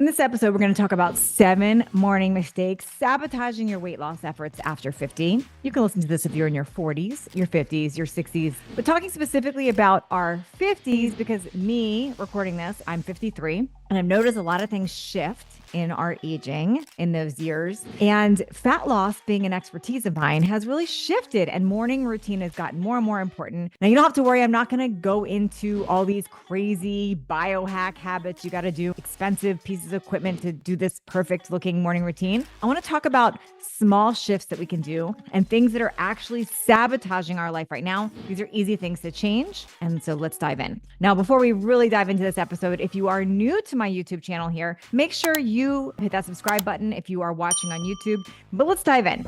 In this episode, we're going to talk about 7 morning mistakes sabotaging your weight loss efforts after 50. You can listen to this if you're in your 40s, your 50s, your 60s, but talking specifically about our 50s because me recording this, I'm 53, and I've noticed a lot of things shift in our aging in those years. And fat loss, being an expertise of mine, has really shifted, and morning routine has gotten more and more important. Now, you don't have to worry. I'm not going to go into all these crazy biohack habits you got to do, expensive pieces of equipment to do this perfect looking morning routine. I want to talk about small shifts that we can do and things that are actually sabotaging our life right now. These are easy things to change. And so let's dive in. Now, before we really dive into this episode, if you are new to my YouTube channel here, make sure you hit that subscribe button if you are watching on YouTube. But let's dive in.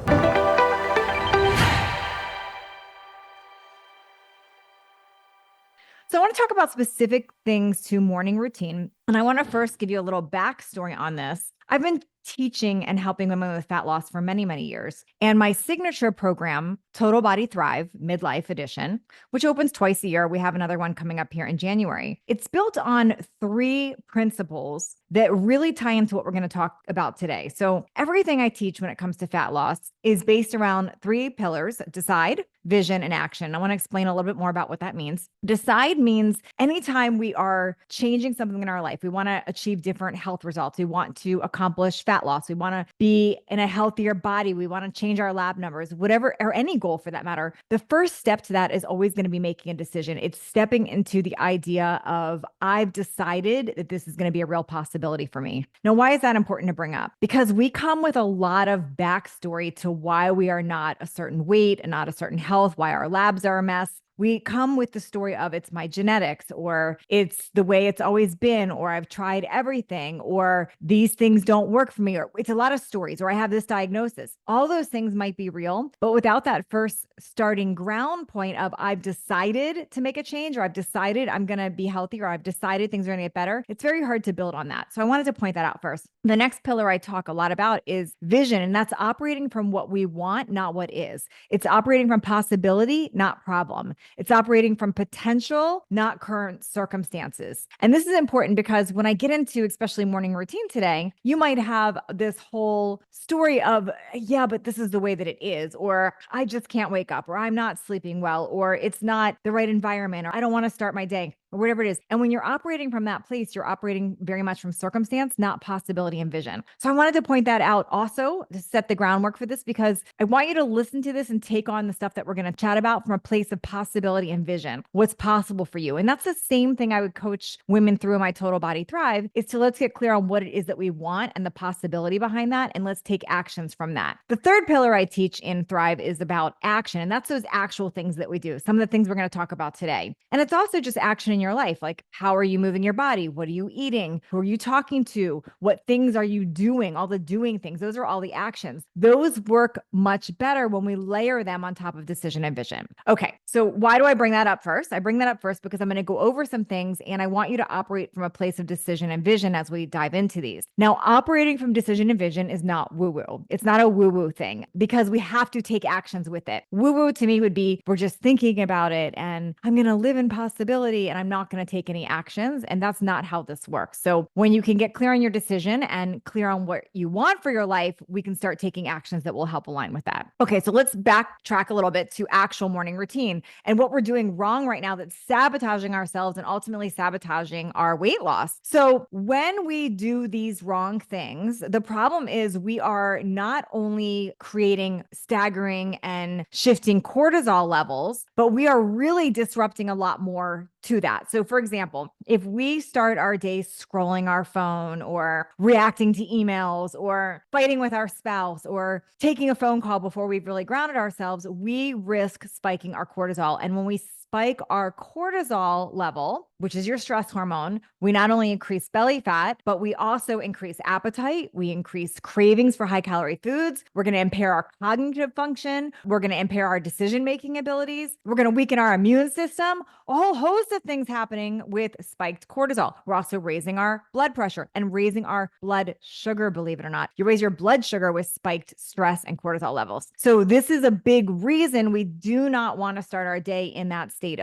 So I want to talk about specific things to morning routine. And I want to first give you a little backstory on this. I've been teaching and helping women with fat loss for many, many years. And my signature program, Total Body Thrive Midlife Edition, which opens twice a year. We have another one coming up here in January. It's built on 3 principles that really tie into what we're going to talk about today. So everything I teach when it comes to fat loss is based around 3 pillars: decide, vision, and action. I want to explain a little bit more about what that means. Decide means anytime we are changing something in our life, we want to achieve different health results. We want to accomplish fat loss. We want to be in a healthier body. We want to change our lab numbers, whatever, or any goal for that matter. The first step to that is always going to be making a decision. It's stepping into the idea of, I've decided that this is going to be a real possibility for me. Now, why is that important to bring up? Because we come with a lot of backstory to why we are not a certain weight and not a certain health, why our labs are a mess. We come with the story of it's my genetics, or it's the way it's always been, or I've tried everything, or these things don't work for me, or it's a lot of stories, or I have this diagnosis. All those things might be real, but without that first starting ground point of I've decided to make a change, or I've decided I'm going to be healthy, or I've decided things are going to get better, it's very hard to build on that. So I wanted to point that out first. The next pillar I talk a lot about is vision, and that's operating from what we want, not what is. It's operating from possibility, not problem. It's operating from potential, not current circumstances. And this is important because when I get into especially morning routine today, you might have this whole story of, yeah, but this is the way that it is, or I just can't wake up, or I'm not sleeping well, or it's not the right environment, or I don't want to start my day, or whatever it is. And when you're operating from that place, you're operating very much from circumstance, not possibility and vision. So I wanted to point that out also to set the groundwork for this, because I want you to listen to this and take on the stuff that we're going to chat about from a place of possibility and vision, what's possible for you. And that's the same thing I would coach women through in my Total Body Thrive, is to let's get clear on what it is that we want and the possibility behind that. And let's take actions from that. The third pillar I teach in Thrive is about action. And that's those actual things that we do. Some of the things we're going to talk about today. And it's also just action in your life. Like, how are you moving your body? What are you eating? Who are you talking to? What things are you doing? All the doing things. Those are all the actions. Those work much better when we layer them on top of decision and vision. Okay. So why do I bring that up first? I bring that up first because I'm going to go over some things, and I want you to operate from a place of decision and vision as we dive into these. Now, operating from decision and vision is not woo-woo. It's not a woo-woo thing, because we have to take actions with it. Woo-woo to me would be, we're just thinking about it and I'm going to live in possibility and I'm not going to take any actions. And that's not how this works. So when you can get clear on your decision and clear on what you want for your life, we can start taking actions that will help align with that. Okay, so let's backtrack a little bit to actual morning routine and what we're doing wrong right now that's sabotaging ourselves and ultimately sabotaging our weight loss. So when we do these wrong things, the problem is we are not only creating staggering and shifting cortisol levels, but we are really disrupting a lot more to that. So for example, if we start our day scrolling our phone or reacting to emails or fighting with our spouse or taking a phone call before we've really grounded ourselves, we risk spiking our cortisol. And when we spike our cortisol level, which is your stress hormone, we not only increase belly fat, but we also increase appetite. We increase cravings for high calorie foods. We're going to impair our cognitive function. We're going to impair our decision-making abilities. We're going to weaken our immune system. A whole host of things happening with spiked cortisol. We're also raising our blood pressure and raising our blood sugar, believe it or not. You raise your blood sugar with spiked stress and cortisol levels. So this is a big reason we do not want to start our day in that state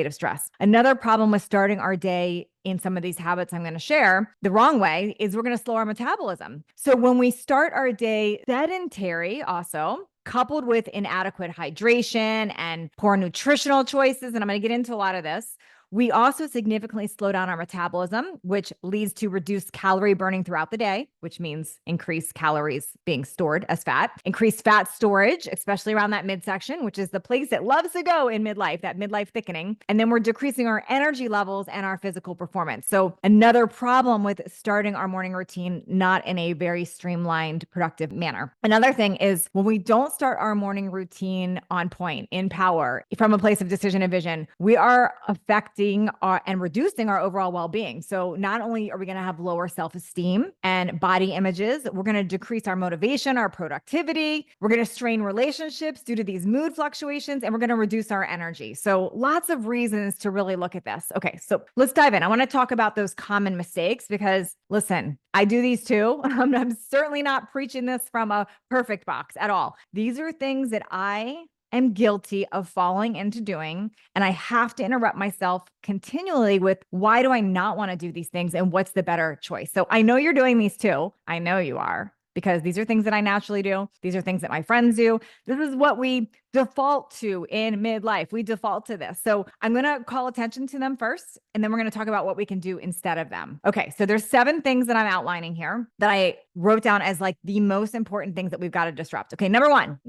of stress. Another problem with starting our day in some of these habits I'm going to share the wrong way is we're going to slow our metabolism. So when we start our day sedentary, also coupled with inadequate hydration and poor nutritional choices, and I'm going to get into a lot of this, we also significantly slow down our metabolism, which leads to reduced calorie burning throughout the day, which means increased calories being stored as fat, increased fat storage, especially around that midsection, which is the place it loves to go in midlife, that midlife thickening. And then we're decreasing our energy levels and our physical performance. So another problem with starting our morning routine not in a very streamlined, productive manner. Another thing is when we don't start our morning routine on point, in power, from a place of decision and vision, we are affecting and reducing our overall well-being. So not only are we going to have lower self-esteem and body images, we're going to decrease our motivation, our productivity. We're going to strain relationships due to these mood fluctuations, and we're going to reduce our energy. So lots of reasons to really look at this. Okay, so let's dive in. I want to talk about those common mistakes because listen, I do these too. I'm certainly not preaching this from a perfect box at all. These are things that I am guilty of falling into doing. And I have to interrupt myself continually with why do I not want to do these things and what's the better choice? So I know you're doing these too. I know you are, because these are things that I naturally do. These are things that my friends do. This is what we default to in midlife. We default to this. So I'm going to call attention to them first, and then we're going to talk about what we can do instead of them. Okay. So there's 7 things that I'm outlining here that I wrote down as like the most important things that we've got to disrupt. Okay. Number one,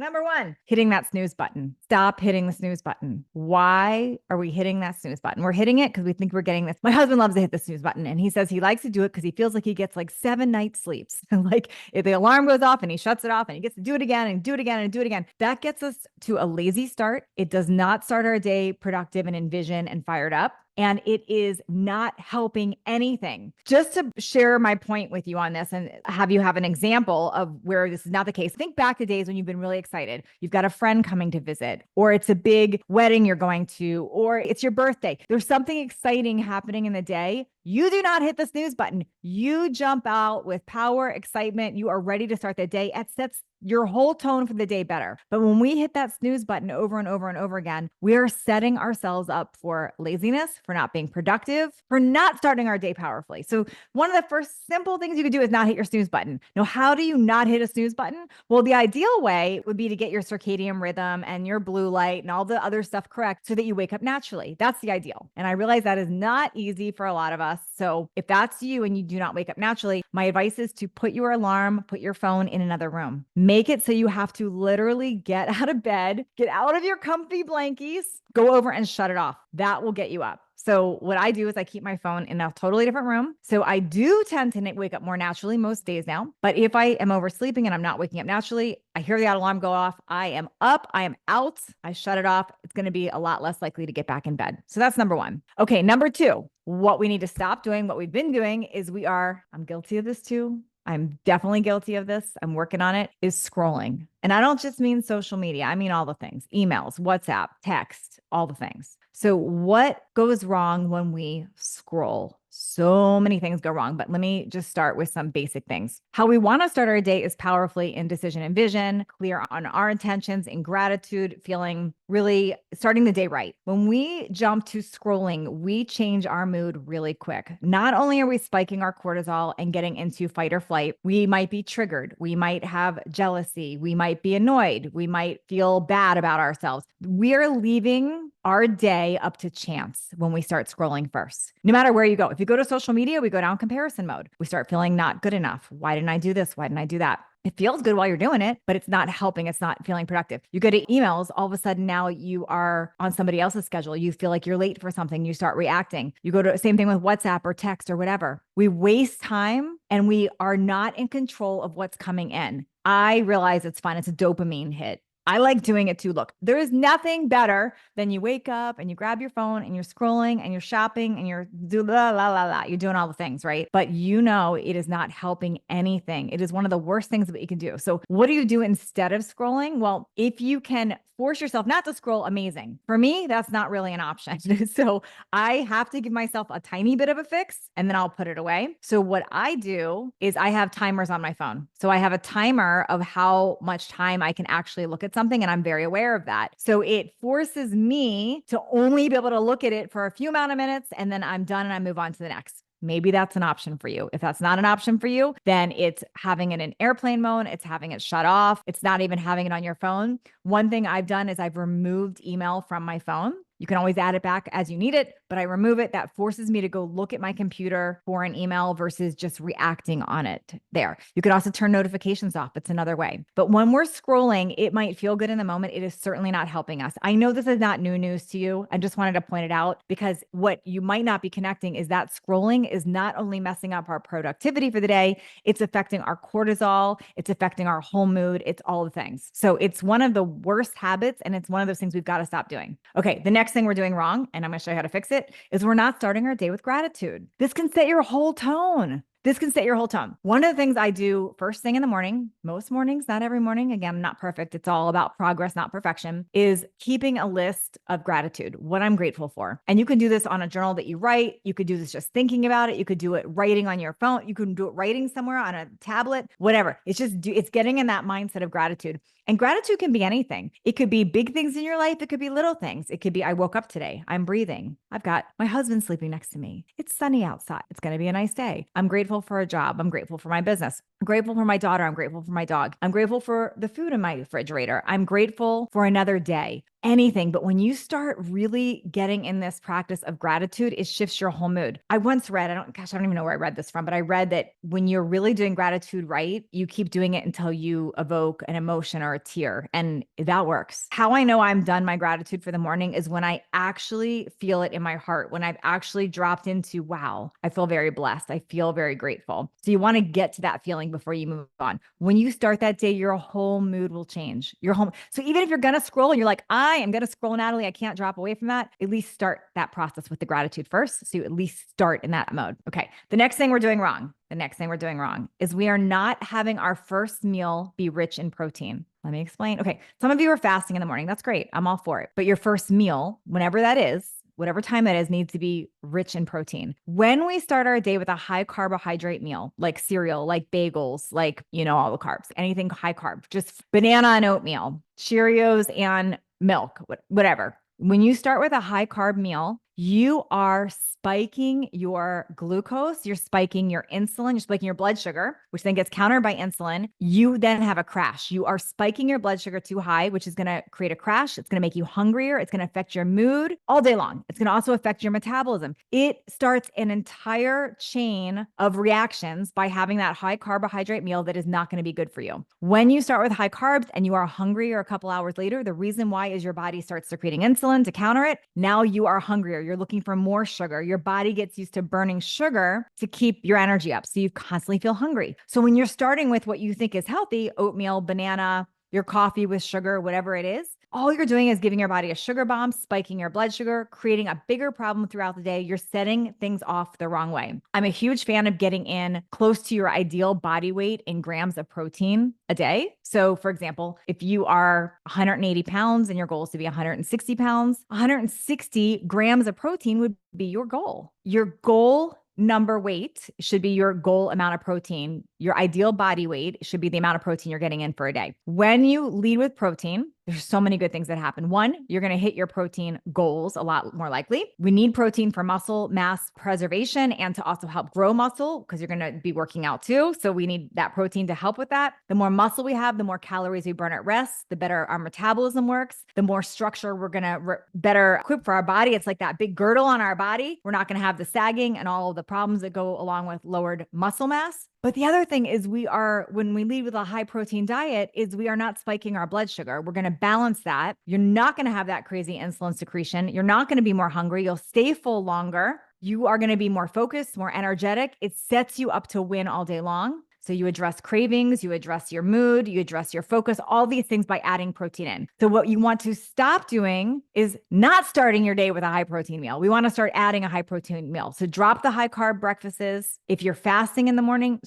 hitting that snooze button. Stop hitting the snooze button. Why are we hitting that snooze button? We're hitting it because we think we're getting this. My husband loves to hit the snooze button, and he says he likes to do it because he feels like he gets like 7 night sleeps. Like if the alarm goes off and he shuts it off and he gets to do it again and do it again and do it again, that gets us to a lazy start. It does not start our day productive and envisioned and fired up. And it is not helping anything. Just to share my point with you on this and have you have an example of where this is not the case. Think back to days when you've been really excited. You've got a friend coming to visit, or it's a big wedding you're going to, or it's your birthday. There's something exciting happening in the day. You do not hit the snooze button. You jump out with power, excitement. You are ready to start the day. It sets your whole tone for the day better. But when we hit that snooze button over and over and over again, we are setting ourselves up for laziness, for not being productive, for not starting our day powerfully. So one of the first simple things you could do is not hit your snooze button. Now, how do you not hit a snooze button? Well, the ideal way would be to get your circadian rhythm and your blue light and all the other stuff correct so that you wake up naturally. That's the ideal. And I realize that is not easy for a lot of us. So if that's you and you do not wake up naturally, my advice is to put your alarm, put your phone in another room. Make it so you have to literally get out of bed, get out of your comfy blankies, go over and shut it off. That will get you up. So what I do is I keep my phone in a totally different room. So I do tend to wake up more naturally most days now. But if I am oversleeping and I'm not waking up naturally, I hear the alarm go off. I am up. I am out. I shut it off. It's going to be a lot less likely to get back in bed. So that's number 1. Okay. Number 2, what we need to stop doing, what we've been doing is I'm guilty of this too. I'm definitely guilty of this. I'm working on it, is scrolling. And I don't just mean social media. I mean all the things, emails, WhatsApp, text, all the things. So what goes wrong when we scroll? So many things go wrong, but let me just start with some basic things. How we want to start our day is powerfully in decision and vision, clear on our intentions, in gratitude, feeling really starting the day right. When we jump to scrolling, we change our mood really quick. Not only are we spiking our cortisol and getting into fight or flight, we might be triggered. We might have jealousy. We might be annoyed. We might feel bad about ourselves. We are leaving our day up to chance when we start scrolling first. No matter where you go. If you go to social media, we go down comparison mode. We start feeling not good enough. Why didn't I do this? Why didn't I do that? It feels good while you're doing it, but it's not helping. It's not feeling productive. You go to emails, all of a sudden now you are on somebody else's schedule. You feel like you're late for something. You start reacting. You go to same thing with WhatsApp or text or whatever. We waste time and we are not in control of what's coming in. I realize it's fun. It's a dopamine hit. I like doing it too. Look, there is nothing better than you wake up and you grab your phone and you're scrolling and you're shopping and you're you're doing all the things, right? But it is not helping anything. It is one of the worst things that you can do. So what do you do instead of scrolling? Well, if you can force yourself not to scroll, amazing. For me, that's not really an option. So I have to give myself a tiny bit of a fix and then I'll put it away. So what I do is I have timers on my phone. So I have a timer of how much time I can actually look at something and I'm very aware of that. So it forces me to only be able to look at it for a few amount of minutes and then I'm done and I move on to the next. Maybe that's an option for you. If that's not an option for you, then it's having it in airplane mode. It's having it shut off. It's not even having it on your phone. One thing I've done is I've removed email from my phone. You can always add it back as you need it, but I remove it. That forces me to go look at my computer for an email versus just reacting on it there. You could also turn notifications off. It's another way. But when we're scrolling, it might feel good in the moment. It is certainly not helping us. I know this is not new news to you. I just wanted to point it out because what you might not be connecting is that scrolling is not only messing up our productivity for the day, it's affecting our cortisol, it's affecting our whole mood, it's all the things. So it's one of the worst habits and it's one of those things we've got to stop doing. Okay, the next thing we're doing wrong, and I'm going to show you how to fix it, is we're not starting our day with gratitude. This can set your whole tone. This can set your whole tone. One of the things I do first thing in the morning, most mornings, not every morning, again, I'm not perfect. It's all about progress, not perfection, is keeping a list of gratitude, what I'm grateful for. And you can do this on a journal that you write. You could do this just thinking about it. You could do it writing on your phone. You can do it writing somewhere on a tablet, whatever. It's getting in that mindset of gratitude. And gratitude can be anything. It could be big things in your life. It could be little things. It could be, I woke up today. I'm breathing. I've got my husband sleeping next to me. It's sunny outside. It's going to be a nice day. I'm grateful for a job. I'm grateful for my business. I'm grateful for my daughter. I'm grateful for my dog. I'm grateful for the food in my refrigerator. I'm grateful for another day. Anything. But when you start really getting in this practice of gratitude, it shifts your whole mood. I once read, I don't even know where I read this from, but I read that when you're really doing gratitude right, you keep doing it until you evoke an emotion or a tear. And that works. How I know I'm done my gratitude for the morning is when I actually feel it in my heart, when I've actually dropped into, wow, I feel very blessed. I feel very grateful. So you want to get to that feeling before you move on. When you start that day, your whole mood will change. So even if you're going to scroll and you're like, I am going to scroll, Natalie, I can't drop away from that. At least start that process with the gratitude first. So you at least start in that mode. Okay. The next thing we're doing wrong is we are not having our first meal be rich in protein. Let me explain. Okay. Some of you are fasting in the morning. That's great. I'm all for it. But your first meal, whenever that is, whatever time that is, needs to be rich in protein. When we start our day with a high carbohydrate meal, like cereal, like bagels, like, all the carbs, anything high carb, just banana and oatmeal, Cheerios and milk, whatever. When you start with a high carb meal, you are spiking your glucose, you're spiking your insulin, you're spiking your blood sugar, which then gets countered by insulin. You then have a crash. You are spiking your blood sugar too high, which is going to create a crash. It's going to make you hungrier. It's going to affect your mood all day long. It's going to also affect your metabolism. It starts an entire chain of reactions by having that high carbohydrate meal that is not going to be good for you. When you start with high carbs and you are hungrier a couple hours later, the reason why is your body starts secreting insulin to counter it. Now you are hungrier. You're looking for more sugar. Your body gets used to burning sugar to keep your energy up. So you constantly feel hungry. So when you're starting with what you think is healthy, oatmeal, banana, your coffee with sugar, whatever it is, all you're doing is giving your body a sugar bomb, spiking your blood sugar, creating a bigger problem throughout the day. You're setting things off the wrong way. I'm a huge fan of getting in close to your ideal body weight in grams of protein a day. So for example, if you are 180 pounds and your goal is to be 160 pounds, 160 grams of protein would be your goal. Your goal number weight should be your goal amount of protein. Your ideal body weight should be the amount of protein you're getting in for a day. When you lead with protein, there's so many good things that happen. One, you're going to hit your protein goals a lot more likely. We need protein for muscle mass preservation and to also help grow muscle because you're going to be working out too. So we need that protein to help with that. The more muscle we have, the more calories we burn at rest, the better our metabolism works, the more structure we're going to better equip for our body. It's like that big girdle on our body. We're not going to have the sagging and all of the problems that go along with lowered muscle mass. But the other thing is when we lead with a high protein diet is we are not spiking our blood sugar. We're going to balance that. You're not going to have that crazy insulin secretion. You're not going to be more hungry. You'll stay full longer. You are going to be more focused, more energetic. It sets you up to win all day long. So you address cravings, you address your mood, you address your focus, all these things by adding protein in. So what you want to stop doing is not starting your day with a high protein meal. We want to start adding a high protein meal. So drop the high carb breakfasts. If you're fasting in the morning,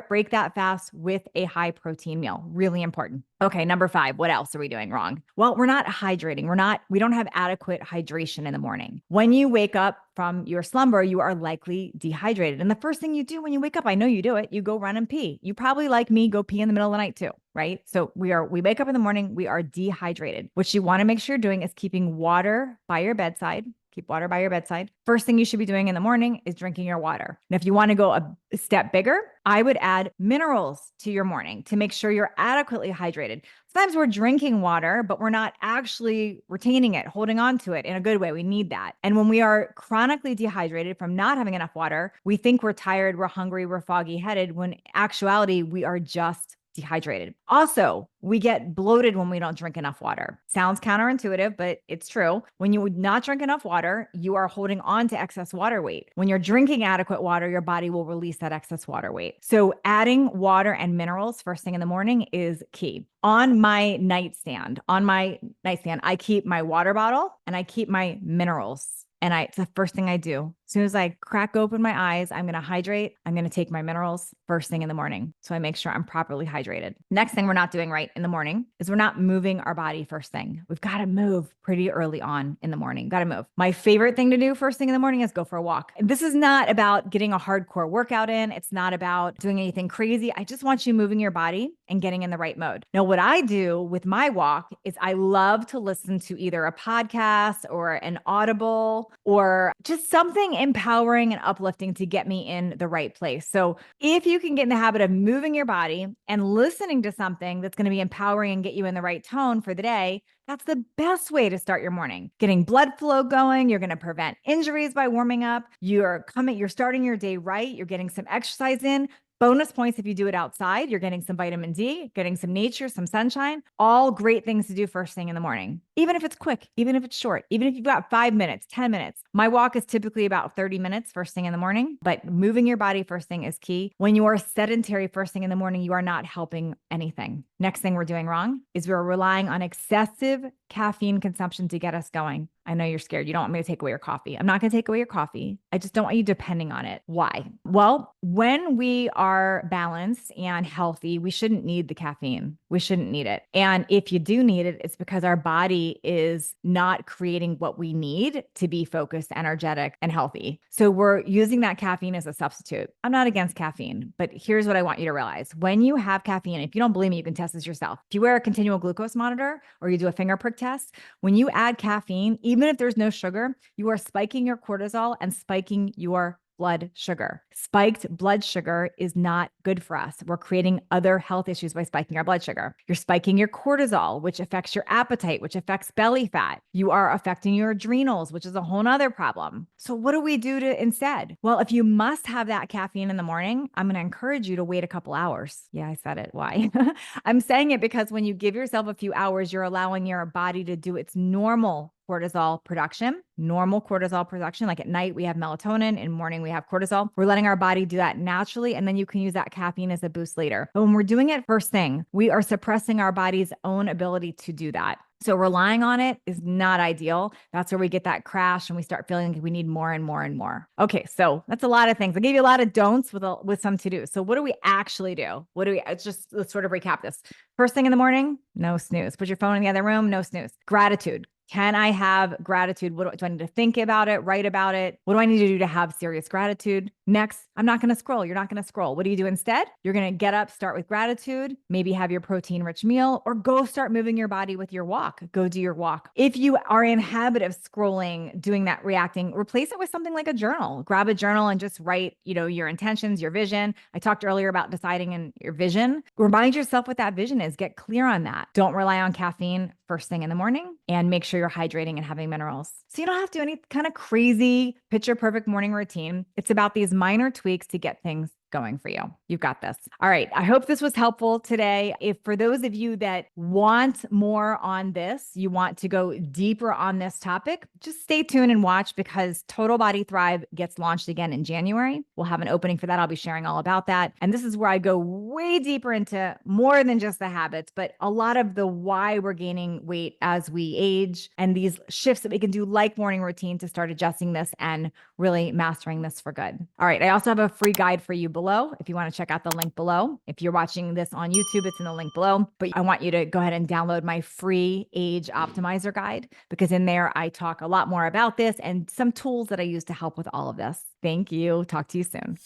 break that fast with a high protein meal. Really important. Okay, number 5, what else are we doing wrong? Well, we're not hydrating. We don't have adequate hydration in the morning. When you wake up from your slumber, you are likely dehydrated. And the first thing you do when you wake up, I know you do it, you go run and pee. You probably, like me, go pee in the middle of the night too. right? So we wake up in the morning, we are dehydrated. What you want to make sure you're doing is keeping water by your bedside. Keep water by your bedside. First thing you should be doing in the morning is drinking your water. And if you want to go a step bigger, I would add minerals to your morning to make sure you're adequately hydrated. Sometimes we're drinking water, but we're not actually retaining it, holding on to it in a good way. We need that. And when we are chronically dehydrated from not having enough water, we think we're tired, we're hungry, we're foggy headed, when in actuality, we are just dehydrated. Also, we get bloated when we don't drink enough water. Sounds counterintuitive, but it's true. When you would not drink enough water, you are holding on to excess water weight. When you're drinking adequate water, your body will release that excess water weight. So adding water and minerals first thing in the morning is key. On my nightstand, I keep my water bottle and I keep my minerals. And it's the first thing I do. As soon as I crack open my eyes, I'm going to hydrate. I'm going to take my minerals first thing in the morning. So I make sure I'm properly hydrated. Next thing we're not doing right in the morning is we're not moving our body first thing. We've got to move pretty early on in the morning. Got to move. My favorite thing to do first thing in the morning is go for a walk. And this is not about getting a hardcore workout in. It's not about doing anything crazy. I just want you moving your body and getting in the right mode. Now, what I do with my walk is I love to listen to either a podcast or an Audible or just something empowering and uplifting to get me in the right place. So if you can get in the habit of moving your body and listening to something that's going to be empowering and get you in the right tone for the day, that's the best way to start your morning. Getting blood flow going, you're going to prevent injuries by warming up. You're starting your day right. You're getting some exercise in. Bonus points if you do it outside. You're getting some vitamin D, getting some nature, some sunshine, all great things to do first thing in the morning. Even if it's quick, even if it's short, even if you've got 5 minutes, 10 minutes. My walk is typically about 30 minutes first thing in the morning, but moving your body first thing is key. When you are sedentary first thing in the morning, you are not helping anything. Next thing we're doing wrong is we're relying on excessive caffeine consumption to get us going. I know you're scared. You don't want me to take away your coffee. I'm not going to take away your coffee. I just don't want you depending on it. Why? Well, when we are balanced and healthy, we shouldn't need the caffeine. We shouldn't need it. And if you do need it, it's because our body is not creating what we need to be focused, energetic, and healthy. So we're using that caffeine as a substitute. I'm not against caffeine, but here's what I want you to realize. When you have caffeine, if you don't believe me, you can test this yourself. If you wear a continual glucose monitor or you do a finger prick test, when you add caffeine, even if there's no sugar, you are spiking your cortisol and spiking your blood sugar. Spiked blood sugar is not good for us. We're creating other health issues by spiking our blood sugar. You're spiking your cortisol, which affects your appetite, which affects belly fat. You are affecting your adrenals, which is a whole nother problem. So what do we do to instead? Well, if you must have that caffeine in the morning, I'm going to encourage you to wait a couple hours. Yeah, I said it. Why? I'm saying it because when you give yourself a few hours, you're allowing your body to do its normal cortisol production, normal cortisol production. Like at night, we have melatonin. In morning, we have cortisol. We're letting our body do that naturally. And then you can use that caffeine as a boost later. But when we're doing it first thing, we are suppressing our body's own ability to do that. So relying on it is not ideal. That's where we get that crash and we start feeling like we need more and more and more. Okay, so that's a lot of things. I gave you a lot of don'ts with some to-dos. So what do we actually do? Let's sort of recap this. First thing in the morning, no snooze. Put your phone in the other room, no snooze. Gratitude. Can I have gratitude? Do I need to think about it, write about it? What do I need to do to have serious gratitude? Next, I'm not going to scroll. You're not going to scroll. What do you do instead? You're going to get up, start with gratitude, maybe have your protein-rich meal, or go start moving your body with your walk. Go do your walk. If you are in habit of scrolling, doing that, reacting, replace it with something like a journal. Grab a journal and just write, your intentions, your vision. I talked earlier about deciding in your vision. Remind yourself what that vision is. Get clear on that. Don't rely on caffeine first thing in the morning, and make sure you're hydrating and having minerals. So you don't have to do any kind of crazy picture perfect morning routine. It's about these minor tweaks to get things going for you. You've got this. All right. I hope this was helpful today. If for those of you that want more on this, you want to go deeper on this topic, just stay tuned and watch because Total Body Thrive gets launched again in January. We'll have an opening for that. I'll be sharing all about that. And this is where I go way deeper into more than just the habits, but a lot of the why we're gaining weight as we age and these shifts that we can do like morning routine to start adjusting this and really mastering this for good. All right. I also have a free guide for you below if you want to check out the link below. If you're watching this on YouTube, it's in the link below. But I want you to go ahead and download my free age optimizer guide because in there I talk a lot more about this and some tools that I use to help with all of this. Thank you. Talk to you soon.